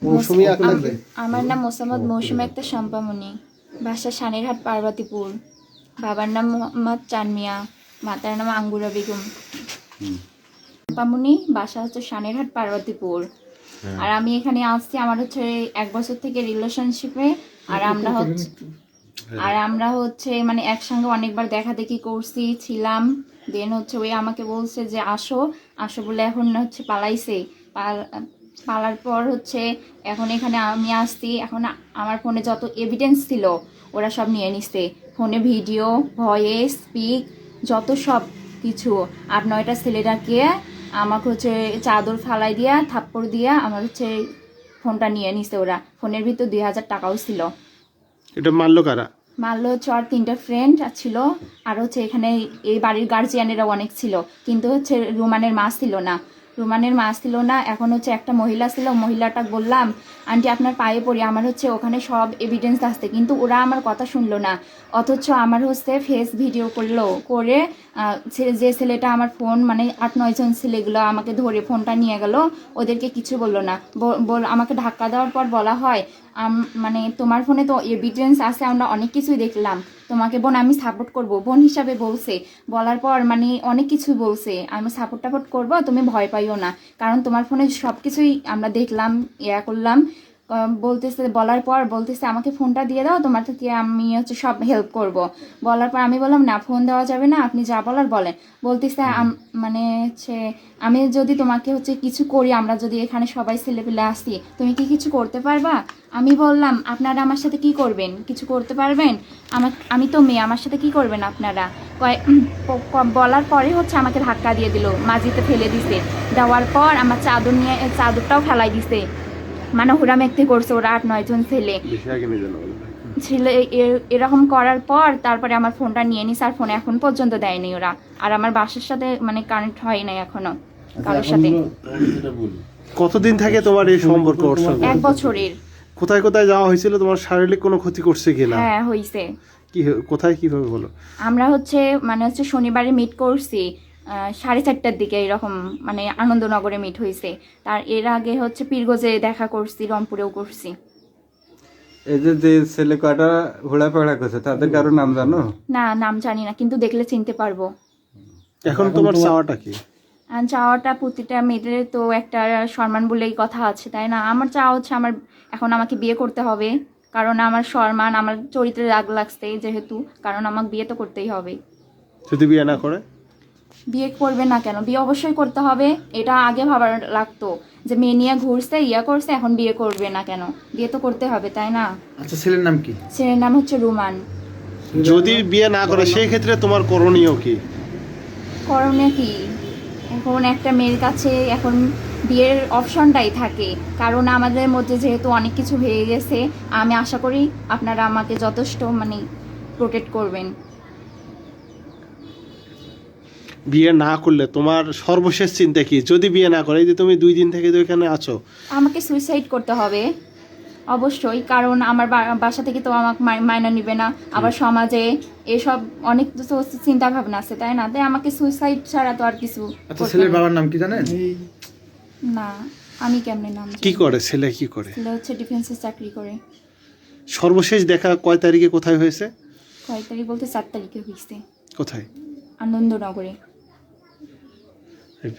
মৌসুমী আক্তার। আমার নাম মোসাম্মদ মৌসুমী আক্তার শম্পামণি, বাসা সানেরহাট পার্বতীপুর। বাবার নাম মোহাম্মদ চানমিয়া, মাতার নাম আঙ্গুরা বেগম। শম্পামণি, বাসা হচ্ছে সানেরহাট পার্বতীপুর। আর আমি এখানে আসছি আমার হচ্ছে 1 বছর থেকে রিলেশনশিপে। আর আমরা হচ্ছে মানে একসঙ্গে অনেকবার দেখা দেখি করছি ছিলাম। দেন হচ্ছে ওই আমাকে বলছে যে আসো আসো বলে এখন হচ্ছে পালাইছে। পালার পর হচ্ছে এখন এখানে আমি আসছি। এখন আমার ফোনে যত এভিডেন্স ছিল ওরা সব নিয়ে নিছে। ফোনে ভিডিও, ভয়েস, স্পিক, যত সব কিছু। 8-9টা ছেলেটাকে আমাকে হচ্ছে চাদর ফালাই দিয়া থাপ্পড় দিয়া আমার হচ্ছে ফোনটা নিয়ে নিছে ওরা। ফোনের ভিতর 2000 টাকাও ছিল। এটা মারলো কারা? মারলো হচ্ছে আর 3টা ফ্রেন্ড ছিল। আর হচ্ছে এখানে এই বাড়ির গার্জিয়ানেরাও অনেক ছিল, কিন্তু হচ্ছে রুমানের মা ছিল না। এখন হচ্ছে একটা মহিলা ছিল। মহিলাটা বললাম আন্টি আপনার পায়ে পড়ি, আমার হচ্ছে ওখানে সব এভিডেন্স আসছে, কিন্তু ওরা আমার কথা শুনলো না। অথচ আমার হচ্ছে ফেস ভিডিও করে যে ছেলেটা আমার ফোন মানে 8-9 জন ছেলেগুলো আমাকে ধরে ফোনটা নিয়ে গেল, ওদেরকে কিছু বললো না। আমাকে ধাক্কা দেওয়ার পর বলা হয় মানে তোমার ফোনে তো এভিডেন্স আছে, আমরা অনেক কিছুই দেখলাম, তোমাকে বোন আমি সাপোর্ট করব, বোন হিসাবে বলছে। বলার পর মানে অনেক কিছু বলছে, আমি সাপোর্ট করবো, তুমি ভয় পাইও না, কারণ তোমার ফোনে সব কিছুই আমরা দেখলাম, করলাম। বলার পর বলতেছে আমাকে ফোনটা দিয়ে দাও, তোমার থেকে আমি হচ্ছে সব হেল্প করব। বলার পর আমি বললাম না, ফোন দেওয়া যাবে না, আপনি যা বলার বলেন। বলতেছে মানে হচ্ছে আমি যদি তোমাকে হচ্ছে কিছু করি, আমরা যদি এখানে সবাই ছেলেপেলে আসি, তুমি কি কিছু করতে পারবা? আমি বললাম আপনারা আমার সাথে কি করবেন, কিছু করতে পারবেন? আমি তো মেয়ে, আমার সাথে কি করবেন আপনারা? বলার পরে হচ্ছে আমাকে ধাক্কা দিয়ে দিল, মাঝিতে ফেলে দিছে। দেওয়ার পর আমার চাদরটাও ফেলাই দিছে। মানে হুড়ামেকতি করছে ওরা 8-9 জন ছেলে ছিল। এরকম করার পর তারপরে আমার ফোনটা নিয়ে নিছে, আর ফোন এখন পর্যন্ত দেয়নি ওরা। আর আমার বাসার সাথে মানে কানেক্ট হয় নাই এখনো কারোর সাথে। কতদিন থেকে তোমার এই সম্পর্ক? 1 বছরের। কোথায় কোথায় যাওয়া হয়েছিল? তোমার শারীরিক কোনো ক্ষতি করছে কিনা? হ্যাঁ হয়েছে। কোথায় কিভাবে বলো? আমরা হচ্ছে মানে হচ্ছে শনিবারে মিট করছি 4:30টার দিকে, এরকম মানে আনন্দনগরে মিট হয়েছে। তার এর আগে হচ্ছে পীরগঞ্জে দেখা করছি, রংপুরেও করছি। এই যে ছেলে কয়টা ঘোরাফেরা করছে তাদের কারো নাম জানো? না, নাম জানি না, কিন্তু দেখলে চিনতে পারবো। এখন তোমার চাওয়াটা কি? চাওয়াটা প্রতিটা মেয়েদের তো একটা সম্মান বলেই কথা আছে, তাই না? আমার চাওয়া হচ্ছে এখন আমাকে বিয়ে করতে হবে, কারণ আমার সম্মান, আমার চরিত্রে রাগ লাগছে যেহেতু, কারণ আমাকে বিয়ে তো করতেই হবে। যদি বিয়ে না করে? বিয়ে করবে না কেন, বিয়ে অবশ্যই করতে হবে। এটা আগে ভাবার লাগতো যে মেয়ে নিয়ে ঘুরছে, করছে, এখন বিয়ে করবে না কেন? বিয়ে তো করতে হবে, তাই না? আচ্ছা, ছেলের নাম কি? ছেলের নাম হচ্ছে রুমান। যদি বিয়ে না করে সেই ক্ষেত্রে তোমার করণীয় কি? করণীয় কি? এখন একটা মেয়ের কাছে এখন বিয়ের অপশনটাই থাকে, কারণ আমাদের মধ্যে যেহেতু অনেক কিছু হয়ে গেছে। আমি আশা করি আপনারা আমাকে যথেষ্ট মানে প্রোটেক্ট করবেন। বিয়ে না করলে তোমার সর্বশেষ চিন্তা কি? যদি বিয়ে না করে, এই যে তুমি 2 দিন থেকে তো এখানে আছো, আমাকে সুইসাইড করতে হবে অবশ্যই, কারণ আমার বাসা থেকে তো আমাকে মাইনা নিবে না, আবার সমাজে এসব অনেক চিন্তা ভাবনা আছে, তাই না? তাই আমাকে সুইসাইড ছাড়া তো আর কিছু। আচ্ছা, ছেলের বাবার নাম কি জানেন? না, আমি কেমনে নাম কি করে ছেলে? কি করে? ছেলে হচ্ছে ডিফেন্সে চাকরি করে। সর্বশেষ দেখা কয় তারিখে কোথায় হয়েছে? কয় তারিখ বলতে 4 তারিখে হয়েছে। কোথায়? আনন্দনগরে। এই